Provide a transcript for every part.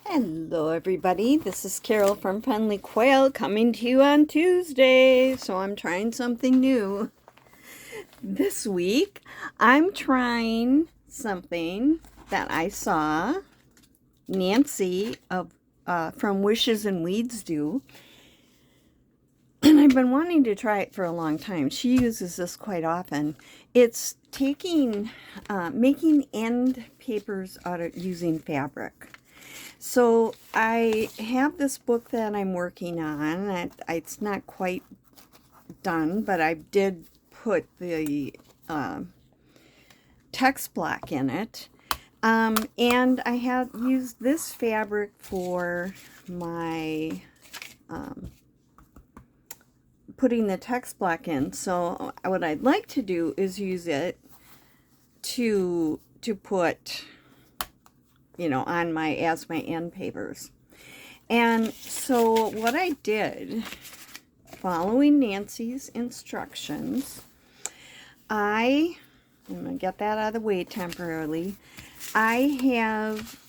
Hello everybody, this is Carol from Friendly Quail coming to you on Tuesday. So I'm trying something new. This week I'm trying something that I saw Nancy from Wishes and Weeds do. And I've been wanting to try it for a long time. She uses this quite often. It's making end papers out of using fabric. So I have this book that I'm working on. It's not quite done, but I did put the text block in it. And I have used this fabric for my putting the text block in. So what I'd like to do is use it to put, on my end papers. And so what I did, following Nancy's instructions, I'm going to get that out of the way temporarily. I have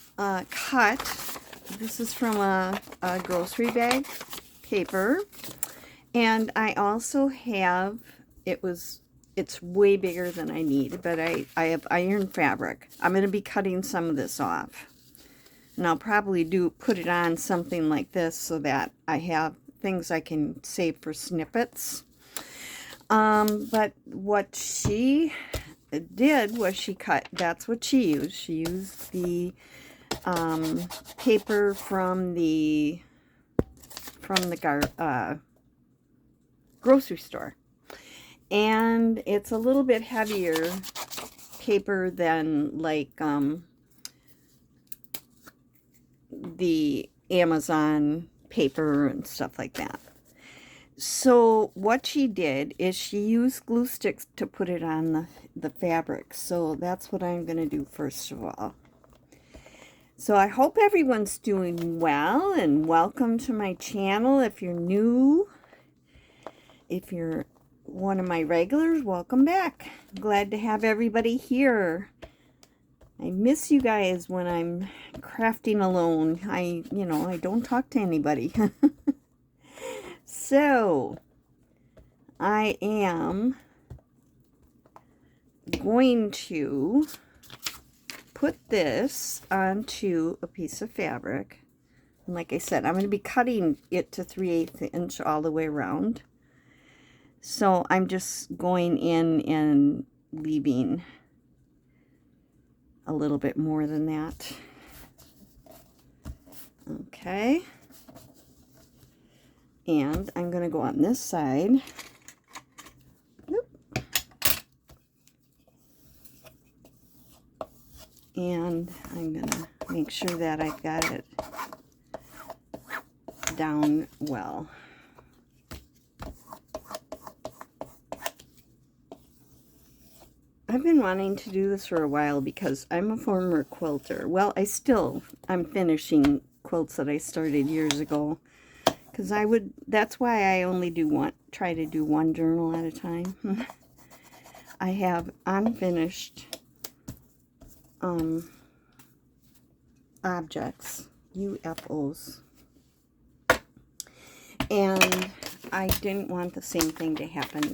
cut, this is from a grocery bag paper, and I also have, it's way bigger than I need, but I have iron fabric. I'm going to be cutting some of this off. And I'll probably put it on something like this so that I have things I can save for snippets. But what she did was she cut, that's what she used. She used the paper from the grocery store. And it's a little bit heavier paper than like the Amazon paper and stuff like that. So what she did is she used glue sticks to put it on the fabric. So that's what I'm going to do first of all. So I hope everyone's doing well, and welcome to my channel. If you're new, if you're one of my regulars, welcome back. Glad to have everybody here. I miss you guys when I'm crafting alone. I don't talk to anybody. So, I am going to put this onto a piece of fabric. And like I said, I'm going to be cutting it to 3/8 inch all the way around. So, I'm just going in and leaving a little bit more than that. Okay. And I'm going to go on this side. And I'm going to make sure that I've got it down well. I've been wanting to do this for a while because I'm a former quilter. Well, I'm finishing quilts that I started years ago. Because that's why I only try to do one journal at a time. I have unfinished objects, UFOs. And I didn't want the same thing to happen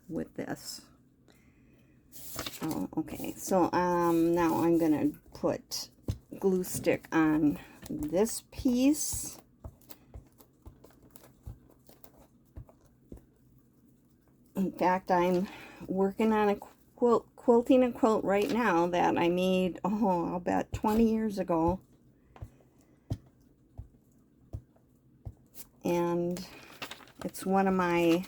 with this. Oh, okay. So now I'm going to put glue stick on this piece. In fact, I'm working on a quilting a quilt right now that I made, I'll bet 20 years ago. And it's one of my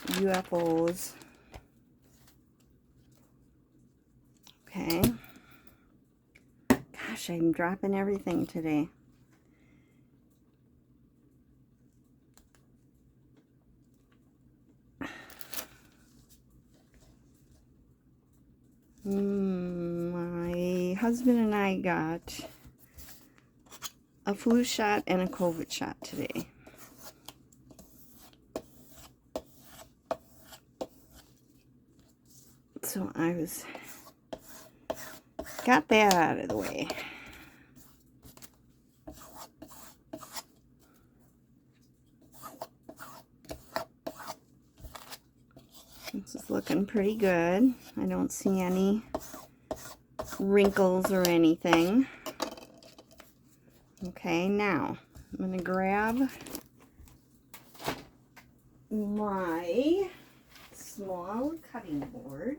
UFOs. Okay. Gosh, I'm dropping everything today. My husband and I got a flu shot and a COVID shot today. So got that out of the way. It's looking pretty good. I don't see any wrinkles or anything. Okay, now I'm going to grab my small cutting board.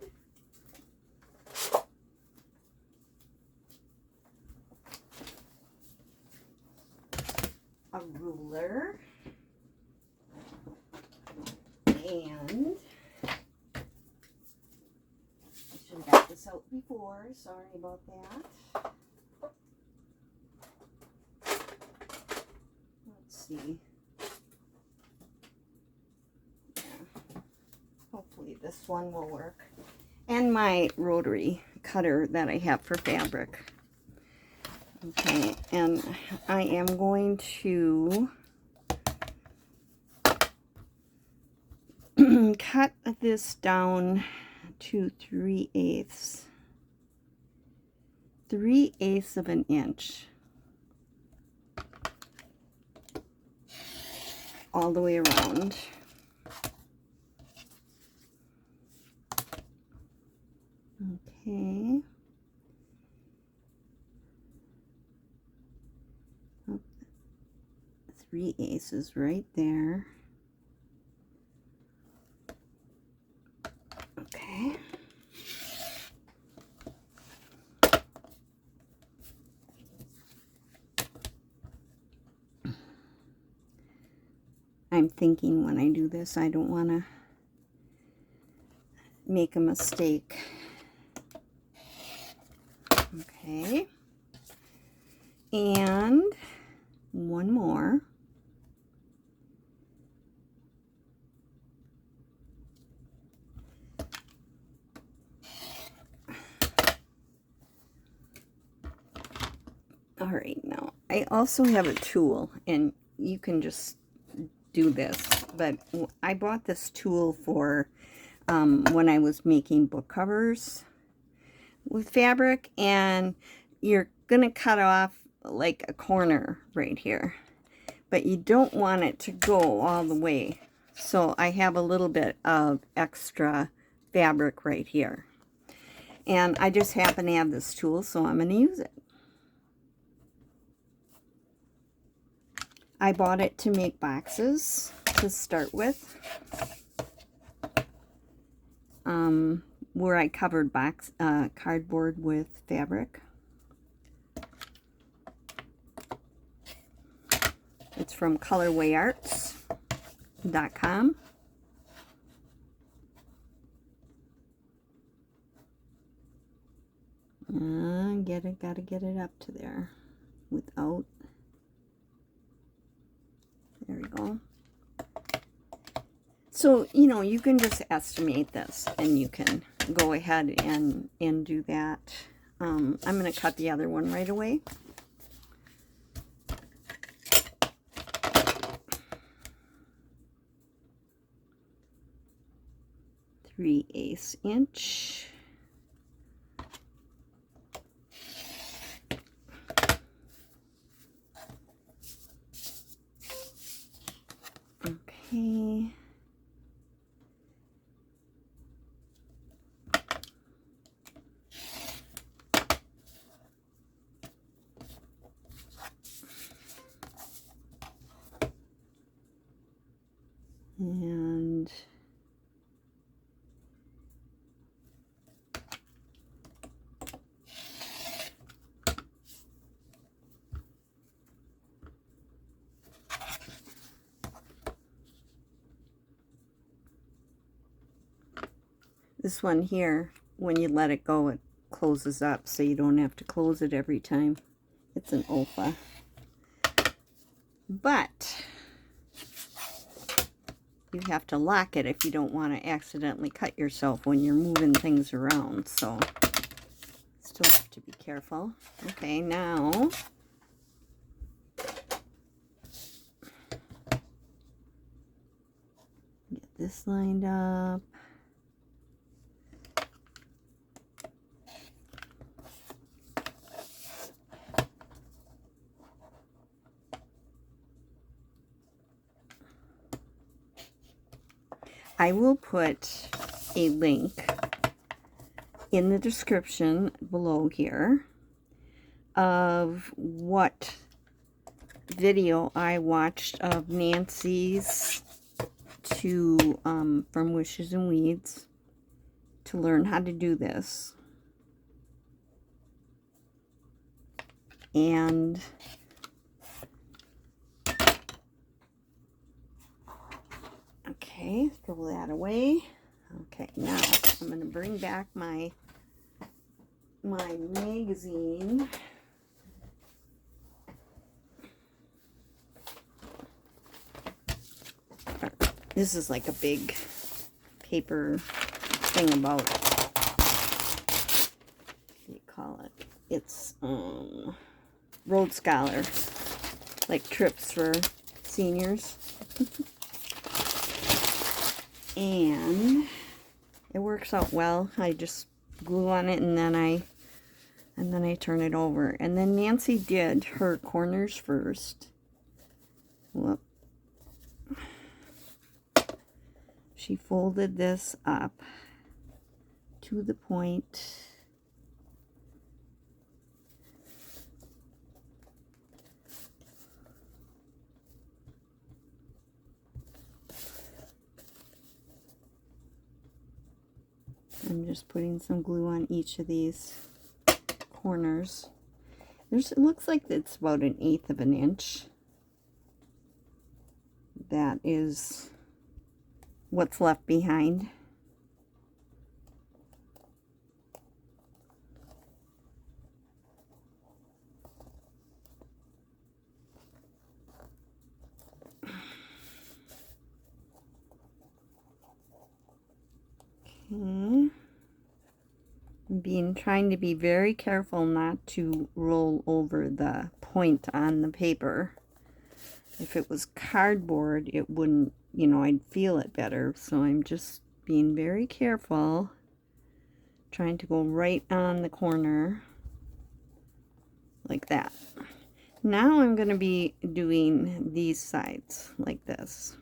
A ruler. And I should have got this out before. Sorry about that. Let's see. Yeah. Hopefully this one will work. And my rotary cutter that I have for fabric. Okay, and I am going to cut this down to 3/8. 3/8 of an inch. All the way around. Okay. 3/8 is right there. Okay. I'm thinking when I do this, I don't want to make a mistake. Okay. And one more. All right, now I also have a tool, and you can just do this, but I bought this tool for when I was making book covers with fabric, and you're gonna cut off like a corner right here, but you don't want it to go all the way. So I have a little bit of extra fabric right here, and I just happen to have this tool, so I'm going to use it. I bought it to make boxes to start with, where I covered cardboard with fabric. It's from colorwayarts.com. Gotta get it up to there without. There we go. So, you know, you can just estimate this, and you can go ahead and do that. I'm going to cut the other one right away. Three-eighths inch. Okay. And this one here, when you let it go, it closes up, so you don't have to close it every time. It's an OFA. But you have to lock it if you don't want to accidentally cut yourself when you're moving things around, so still have to be careful. Okay, now get this lined up. I will put a link in the description below here of what video I watched of Nancy's from Wishes and Weeds to learn how to do this. And okay, throw that away. Okay, now I'm going to bring back my magazine. This is like a big paper thing about, what do you call it? It's Road Scholar, like trips for seniors. And it works out well. I just glue on it and then I turn it over. And then Nancy did her corners first. Whoop. She folded this up to the point. I'm just putting some glue on each of these corners. It looks like it's about 1/8 of an inch. That is what's left behind. Okay. Trying to be very careful not to roll over the point on the paper. If it was cardboard, it wouldn't, you know, I'd feel it better. So I'm just being very careful, trying to go right on the corner like that. Now I'm going to be doing these sides like this.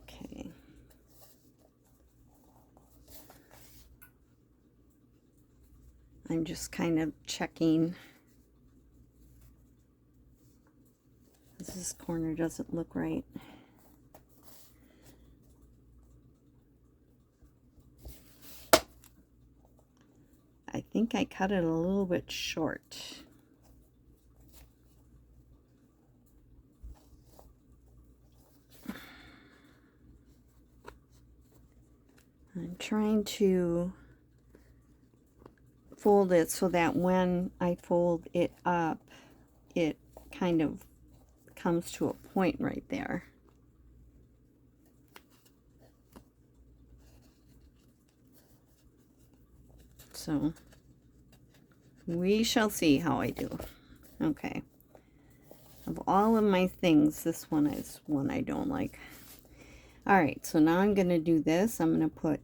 Okay. I'm just kind of checking. This corner doesn't look right. I think I cut it a little bit short. I'm trying to fold it so that when I fold it up, it kind of comes to a point right there. So we shall see how I do. Okay. Of all of my things, this one is one I don't like. Alright, so now I'm going to do this. I'm going to put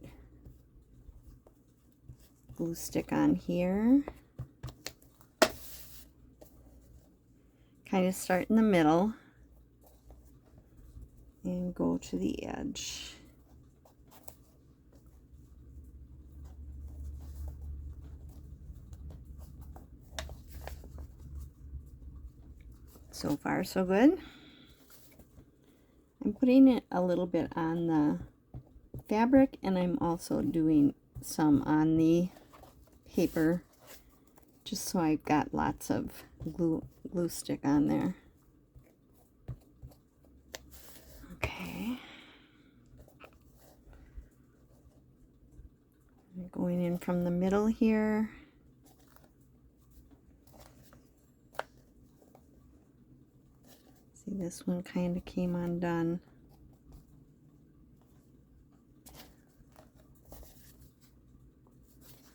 glue stick on here. Kind of start in the middle and go to the edge. So far, so good. I'm putting it a little bit on the fabric, and I'm also doing some on the paper, just so I've got lots of glue stick on there. Okay. I'm going in from the middle here. See, this one kind of came undone.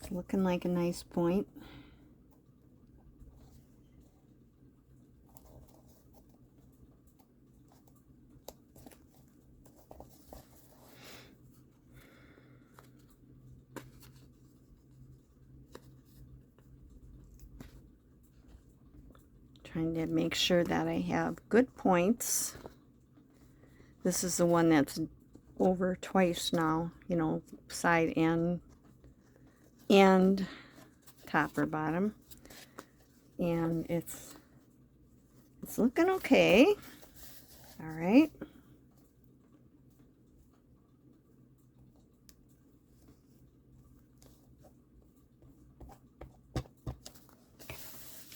It's looking like a nice point. Trying to make sure that I have good points. This is the one that's over twice now, you know, side and top or bottom. And it's looking okay. All right.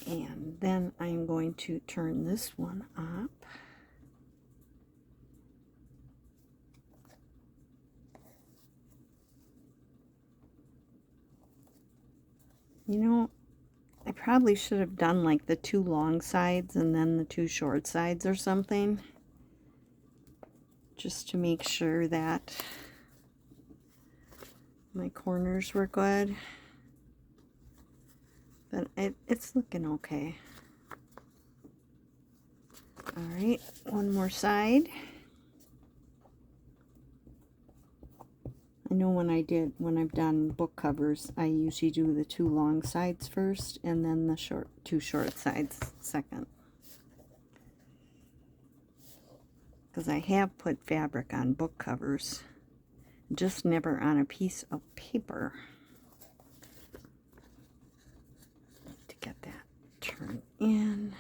And then I'm going to turn this one up. You know, I probably should have done like the 2 long sides and then the 2 short sides or something, just to make sure that my corners were good. But it's looking okay. All right, one more side. I know when I've done book covers, I usually do the 2 long sides first and then the 2 short sides second. Because I have put fabric on book covers, just never on a piece of paper. To get that turned in.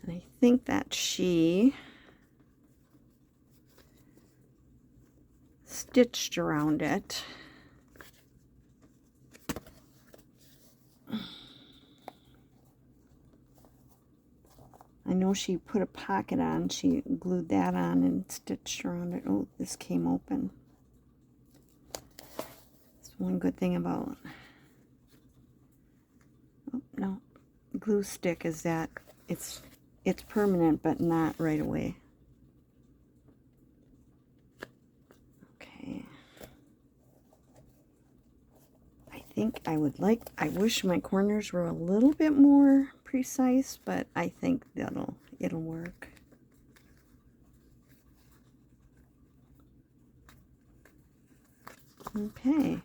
And I think that she stitched around it. I know she put a pocket on, she glued that on and stitched around it. Oh, this came open. That's one good thing about, oh no, glue stick is that it's permanent but not right away. Okay. I think I wish my corners were a little bit more precise, but I think it'll work. Okay.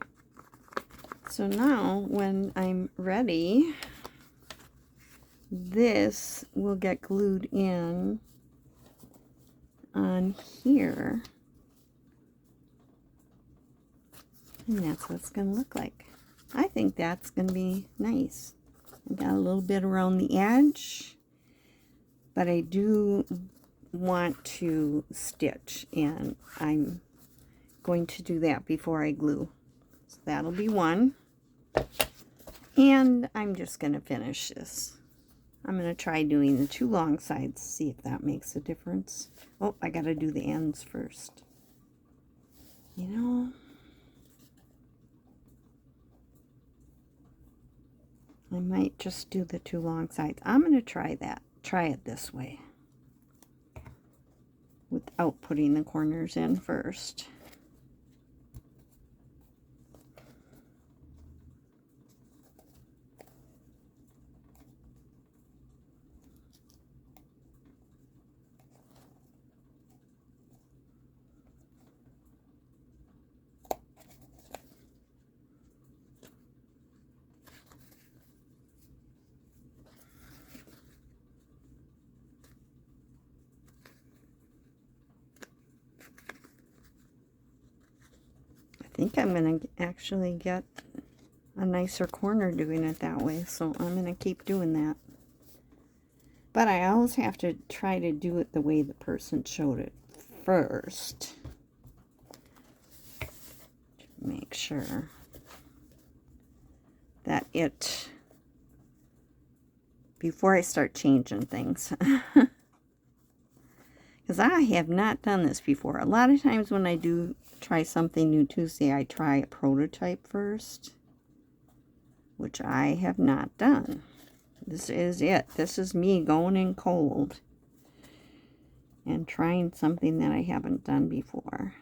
So now when I'm ready, this will get glued in on here. And that's what it's going to look like. I think that's going to be nice. I got a little bit around the edge, but I do want to stitch, and I'm going to do that before I glue. So that'll be one. And I'm just going to finish this. I'm going to try doing the 2 long sides, see if that makes a difference. Oh, I got to do the ends first. You know, I might just do the 2 long sides. I'm going to try that. Try it this way without putting the corners in first. I think I'm going to actually get a nicer corner doing it that way, so I'm going to keep doing that. But I always have to try to do it the way the person showed it first. Make sure that before I start changing things. Because I have not done this before. A lot of times when I do try something new Tuesday, I try a prototype first, which I have not done. This is it. This is me going in cold and trying something that I haven't done before.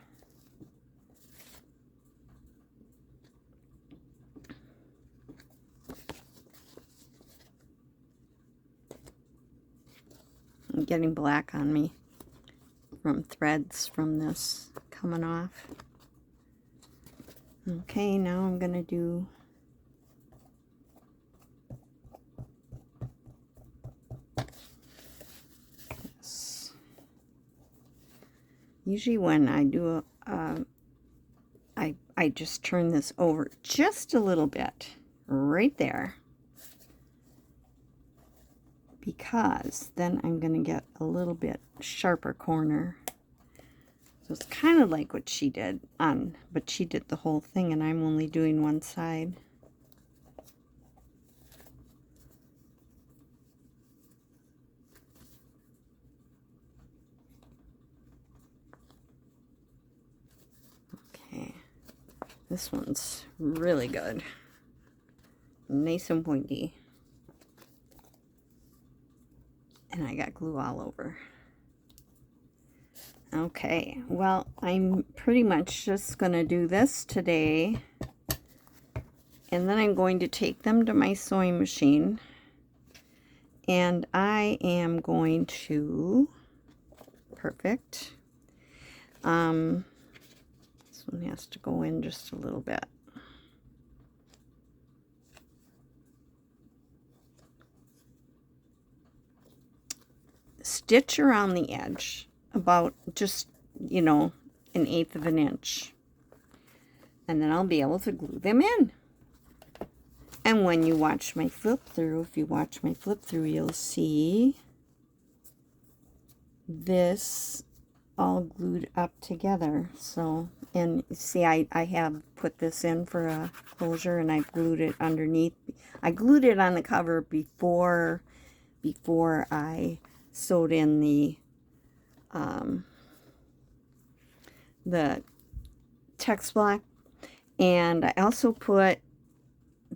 I'm getting black on me. from threads from this coming off. Okay, now I'm going to do this. Usually when I do I just turn this over just a little bit right there, because then I'm going to get a little bit sharper corner. So it's kind of like what she did but she did the whole thing and I'm only doing one side. Okay, this one's really good. Nice and pointy. And I got glue all over. Okay, well, I'm pretty much just going to do this today. And then I'm going to take them to my sewing machine. And I am going to, perfect. This one has to go in just a little bit. Stitch around the edge about just, you know, 1/8 of an inch. And then I'll be able to glue them in. And when you watch my flip through, if you watch my flip through, you'll see this all glued up together. So, and see, I have put this in for a closure and I've glued it underneath. I glued it on the cover before I sewed in the text block. And I also put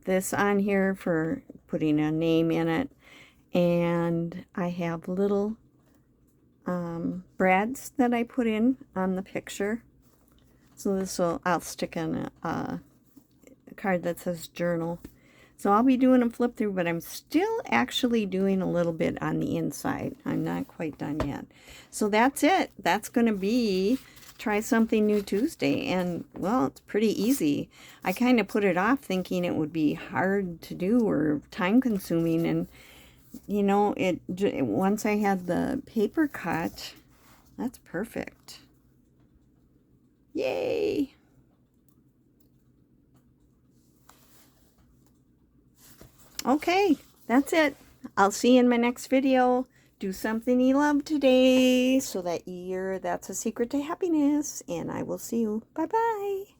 this on here for putting a name in it. And I have little brads that I put in on the picture. So this will, I'll stick in a card that says journal. So I'll be doing a flip through, but I'm still actually doing a little bit on the inside. I'm not quite done yet. So that's it. That's going to be Try Something New Tuesday. And, well, it's pretty easy. I kind of put it off thinking it would be hard to do or time consuming. And, you know, once I had the paper cut, that's perfect. Yay! Okay, that's it. I'll see you in my next video. Do something you love today so that that's a secret to happiness. And I will see you. Bye-bye.